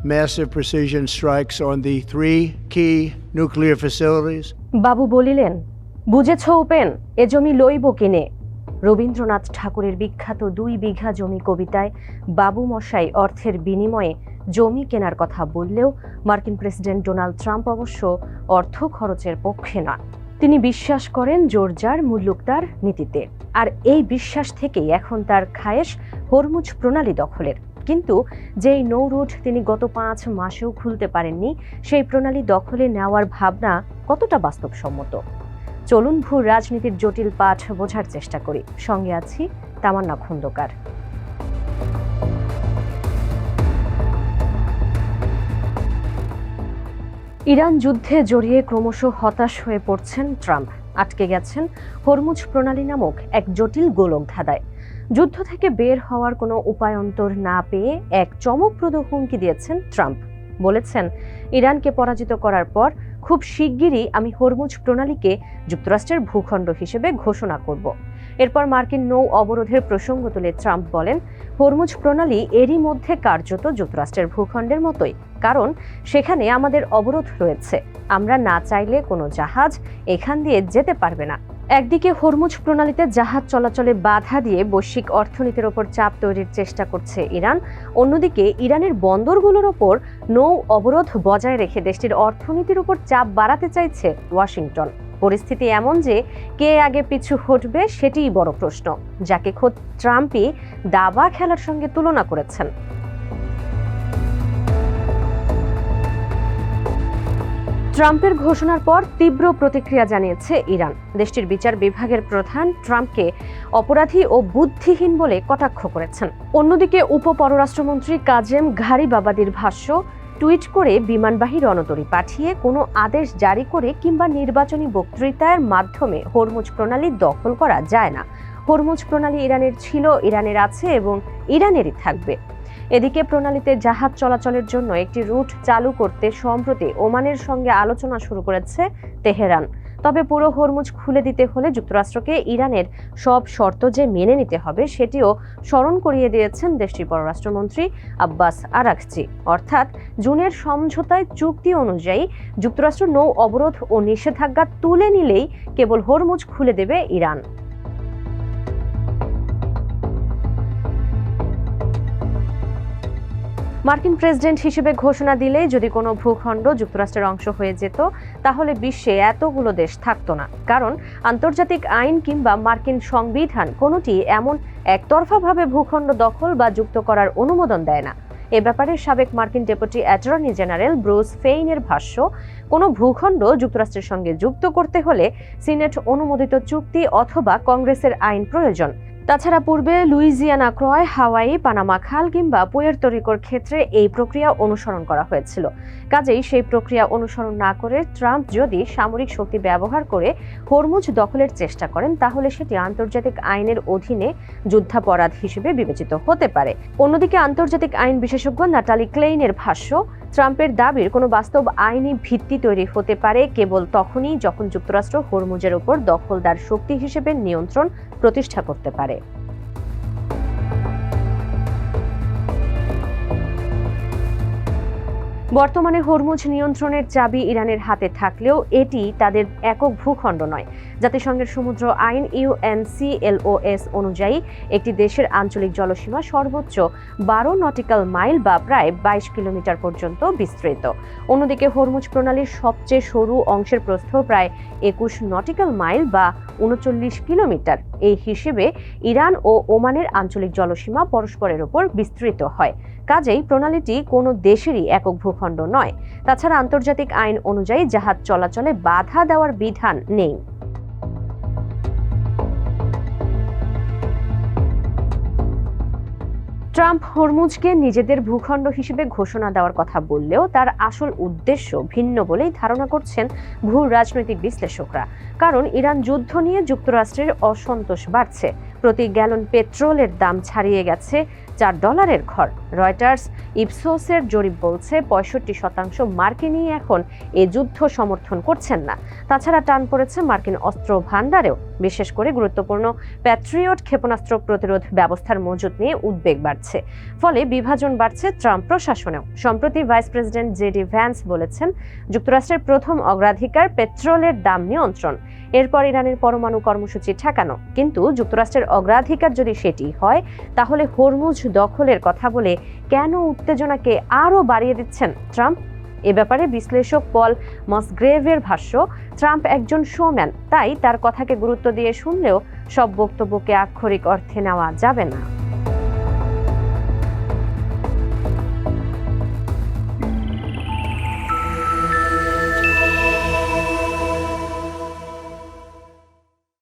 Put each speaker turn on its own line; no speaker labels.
massive precision strikes on the 3 key nuclear facilities.
বাবু বলিলেন, বুঝেছ উপেন, এ জমি লইব কিনে। রবীন্দ্রনাথ ঠাকুরের বিখ্যাত 2 বিঘা জমি কবিতায় বাবু মশাই অর্থের বিনিময়ে জমি কেনার কথা বললেও মার্কিন প্রেসিডেন্ট ডোনাল্ড ট্রাম্প অবশ্য অর্থ খরচের পক্ষে নন। তিনি বিশ্বাস করেন জোরজার মুল্লুকদার নীতিতে, আর এই বিশ্বাস থেকেই এখন তার খায়েশ হরমুজ প্রণালী দখলের। কিন্তু যেই নৌরুট তিনি গত 5 মাসেও খুলতে পারেননি, সেই প্রণালী দখলে নেওয়ার ভাবনা কতটা বাস্তবসম্মত? চলুন ভূ রাজনীতির জটিল পাঠ বোঝার চেষ্টা করি। সঙ্গে আছি তামান্না খন্দকার। ইরান যুদ্ধে জড়িয়ে ক্রমশ হতাশ হয়ে পড়ছেন ট্রাম্প। আটকে গেছেন হরমুজ প্রণালী নামক এক জটিল গোলকধাঁধায়। যুদ্ধ থেকে বের হওয়ার কোনো উপায়ন্তর না পেয়ে এক চমকপ্রদ হুমকি দিয়েছেন ট্রাম্প। বলেছেন, ইরানকে পরাজিত করার পর খুব শিগগিরই আমি হরমুজ প্রণালীকে যুক্তরাষ্ট্রের ভূখণ্ড হিসেবে ঘোষণা করব। এরপর মার্কিন নৌ অবরোধের প্রসঙ্গ তুলে ট্রাম্প বলেন, হরমুজ প্রণালী এরই মধ্যে কার্যত যুক্তরাষ্ট্রের ভূখণ্ডের মতোই, কারণ সেখানে আমাদের অবরোধ রয়েছে। আমরা না চাইলে কোনো জাহাজ এখান দিয়ে যেতে পারবে না। একদিকে হরমুজ প্রণালীতে জাহাজ চলাচলে বাধা দিয়ে বৈশ্বিক অর্থনীতির ওপর চাপ তৈরির চেষ্টা করছে ইরান, অন্যদিকে ইরানের বন্দরগুলোর ওপর নৌ অবরোধ বজায় রেখে দেশটির অর্থনীতির উপর চাপ বাড়াতে চাইছে ওয়াশিংটন। পরিস্থিতি এমন যে কে আগে পিছু হটবে সেটিই বড় প্রশ্ন, যাকে খোদ ট্রাম্পই দাবা খেলার সঙ্গে তুলনা করেছেন। ট্রাম্পের ঘোষণার পর তীব্র প্রতিক্রিয়া জানিয়েছে ইরান। দেশটির বিচার বিভাগের প্রধান ট্রাম্পকে অপরাধী ও বুদ্ধিহীন বলে কটাক্ষ করেছেন। অন্যদিকে উপপররাষ্ট্রমন্ত্রী কাজেম ঘারিবাবাদির ভাষ্য, টুইট করে বিমানবাহী রণতরী পাঠিয়ে কোনো আদেশ জারি করে কিংবা নির্বাচনী বক্তৃতার মাধ্যমে হরমুজ প্রণালী দখল করা যায় না। হরমুজ প্রণালী ইরানের ছিল, ইরানের আছে এবং ইরানেরই থাকবে। এদিকে প্রণালীতে জাহাজ চলাচলের জন্য একটি রুট চালু করতে সম্প্রতি ওমানের সঙ্গে আলোচনা শুরু করেছে তেহরান। তবে পুরো হরমুজ খুলে দিতে হলে যুক্তরাষ্ট্রকে ইরানের সব শর্ত যে মেনে নিতে হবে সেটিও স্মরণ করিয়ে দিয়েছেন দেশটির পররাষ্ট্রমন্ত্রী আব্বাস আরাঘচি। অর্থাৎ জুনের সমঝোতায় চুক্তি অনুযায়ী যুক্তরাষ্ট্র নৌ অবরোধ ও নিষেধাজ্ঞা তুলে নিলেই কেবল হরমুজ খুলে দেবে ইরান। মার্কিন প্রেসিডেন্ট হিসেবে ঘোষণা দিলে যদি কোনো ভূখণ্ড যুক্তরাষ্ট্রের অংশ হয়ে যেত, তাহলে বিশ্বে এতগুলো দেশ থাকতো না। কারণ আন্তর্জাতিক আইন কিংবা মার্কিন সংবিধান কোনোটি এমন একতরফাভাবে ভূখণ্ড দখল বা যুক্ত করার অনুমোদন দেয় না। এ ব্যাপারে সাবেক মার্কিন ডেপুটি অ্যাটর্নি জেনারেল ব্রুস ফেইনের ভাষ্য, কোনো ভূখণ্ড যুক্তরাষ্ট্রের সঙ্গে যুক্ত করতে হলে সিনেট অনুমোদিত চুক্তি অথবা কংগ্রেসের আইন প্রয়োজন। তাছাড়া পূর্বে লুইজিয়ানা ক্রয়, হাওয়াই, পানামা খাল কিংবা পুয়ের্তো রিকোর ক্ষেত্রে এই প্রক্রিয়া অনুসরণ করা হয়েছিল। কাজেই সেই প্রক্রিয়া অনুসরণ না করে ট্রাম্প যদি সামরিক শক্তি ব্যবহার করে হরমুজ দখলের চেষ্টা করেন, তাহলে সেটি আন্তর্জাতিক আইনের অধীনে যুদ্ধাপরাধ হিসেবে বিবেচিত হতে পারে। অন্যদিকে আন্তর্জাতিক আইন বিশেষজ্ঞ নাটালি ক্লেইনের ভাষ্য, ট্রাম্পের দাবির কোনো বাস্তব আইনি ভিত্তি তৈরি হতে পারে কেবল তখনই যখন যুক্তরাষ্ট্র হরমুজের উপর দখলদার শক্তি হিসেবে নিয়ন্ত্রণ প্রতিষ্ঠা করতে পারে। বর্তমানে হরমুজ নিয়ন্ত্রণের চাবি ইরানের হাতে থাকলেও এটি তাদের একক ভূখণ্ড নয়। জাতিসংঘের সমুদ্র আইন UNCLOS অনুযায়ী একটি দেশের আঞ্চলিক জলসীমা সর্বোচ্চ 12 নটিক্যাল মাইল বা প্রায় 22 কিলোমিটার পর্যন্ত বিস্তৃত। অন্যদিকে হরমুজ প্রণালীর সবচেয়ে সরু অংশের প্রস্থ প্রায় 21 নটিক্যাল মাইল বা 39 কিলোমিটার। এই হিসেবে ইরান ও ওমানের আঞ্চলিক জলসীমা পরস্পরের উপর বিস্তৃত হয়। কাজেই প্রণালীটি কোনো দেশেরই একক ভূখণ্ড নয়। তাছাড়া আন্তর্জাতিক আইন অনুযায়ী জাহাজ চলাচলে বাধা দেওয়ার বিধান নেই। ট্রাম্প হরমুজকে নিজেদের ভূখণ্ড হিসেবে ঘোষণা দেওয়ার কথা বললেও তার আসল উদ্দেশ্য ভিন্ন বলেই ধারণা করছেন ভূ রাজনৈতিক বিশ্লেষকরা। কারণ ইরান যুদ্ধ নিয়ে যুক্তরাষ্ট্রের অসন্তোষ বাড়ছে। প্রতি গ্যালন পেট্রোলের দাম ছাড়িয়ে গেছে $4 ঘর। রয়টার্স ইপসোসের জরিপ বলছে 65% মার্কিনই এখন এ যুদ্ধ সমর্থন করছেন না। তাছাড়া টান পড়েছে মার্কিন অস্ত্র ভান্ডারেও, বিশেষ করে গুরুত্বপূর্ণ প্যাট্রিয়ট ক্ষেপণাস্ত্র প্রতিরোধ ব্যবস্থার মজুত নিয়ে উদ্বেগ বাড়ছে। ফলে বিভাজন বাড়ছে ট্রাম্প প্রশাসনেও। সম্প্রতি ভাইস প্রেসিডেন্ট জেডি ভ্যান্স বলেছেন, যুক্তরাষ্ট্রের প্রথম অগ্রাধিকার পেট্রোলের দাম নিয়ন্ত্রণ, এরপর ইরানের পরমাণু কর্মসূচি ঠেকানো। কিন্তু যুক্তরাষ্ট্রের অগ্রাধিকার যদি সেটি হয়, তাহলে হরমুজ দখলের কথা বলে কেন উত্তেজনাকে আরও বাড়িয়ে দিচ্ছেন ট্রাম্প? এ ব্যাপারে বিশ্লেষক পল মসগ্রেভের ভাষ্য, ট্রাম্প একজন শোম্যান, তাই তার কথাকে গুরুত্ব দিয়ে শুনলেও সব বক্তব্যকে আক্ষরিক অর্থে নেওয়া যাবে না।